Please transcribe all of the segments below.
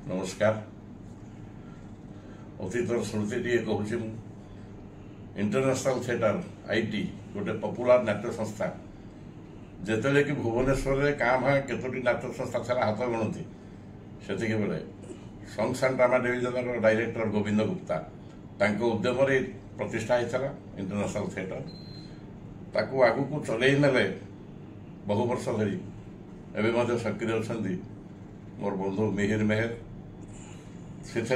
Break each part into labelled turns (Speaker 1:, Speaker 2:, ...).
Speaker 1: नमस्कार। अतीतर स्मृति टी कहूँ international theatre IT गोटे पॉपुलर नाट्य संस्था जिते कि भुवनेश्वर में क्या भाँ केतोटी नाट्य संस्था था हाथ गणती से बेले songs and drama division director Govind Gupta उद्यम प्रतिष्ठा होता इंटरनेशनल थिएटर ताकू आगु को चलई ने बहु वर्ष धरी एवं सक्रिय अच्छा मोर बंधु मिहिर मेहर से जो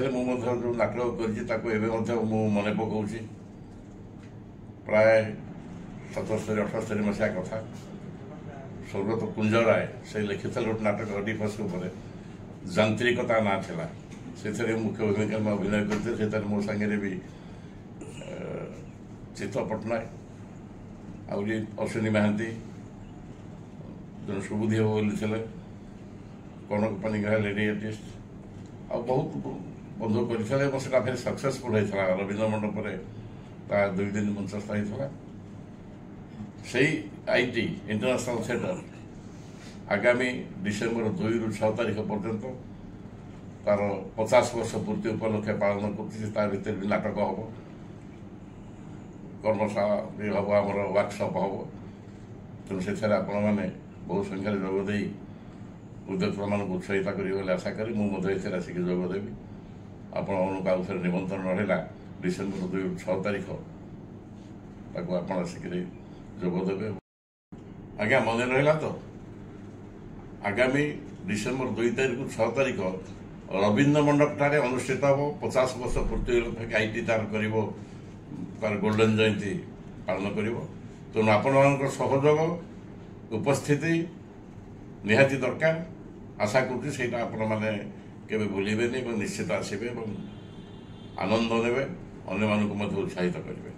Speaker 1: नाटक कर मन पकाऊँ प्राय 77-78 मसीहा कथा स्वर्गत कुंज राय से लिखि गोटे नाटक अडिफस जांत्रिकता ना था से मुख्य भूमिका में अभिनय करते मो सांगे भी चित्त पट्टनायक आउरी अश्विनी महांती जो सुबुद्धि हो बोली कनक पानिग्राही लेडी आर्टिस्ट आ बहुत बंधु करते फिर सक्सेसफुल होता रवीन्द्र मंडप 2 दिन मंचस्थ होता से आईटी इंटरनेशनल थिएटर आगामी डिसेम्बर 2 ରୁ 6 तारीख पर्यंत तार 50 वर्ष पूर्ति उपलक्षे पालन कर भी नाटक हम कर्मशाला भी हम आम वर्कशॉप हम तेणु से आपण मैंने बहुत संख्यार जोगदे उद्योक्ता मान उत्साहित करेंगे आशा करी मुझे आसिक जोगदेवी आपन आउ थे निमंत्रण रहा डिसेम्बर 2 ରୁ 6 तारीख आप आसिक जोगदेवे आज्ञा मन रहा तो आगामी डिसेम्बर 2 तारीख 6 तारीख रवीन्द्र मंडप ठारे अनुष्ठित हम 50 वर्ष पूर्ति उपलक्षे आईटी तार कर गोल्डन जयंती पालन कर तेणु आपण सहयोग उपस्थिति निहाती दरकार आशा करुँच आपण मैंने केवे भूलिबेनी निश्चित आसबे आनंद ने अन्य मानक उत्साहित करेंगे।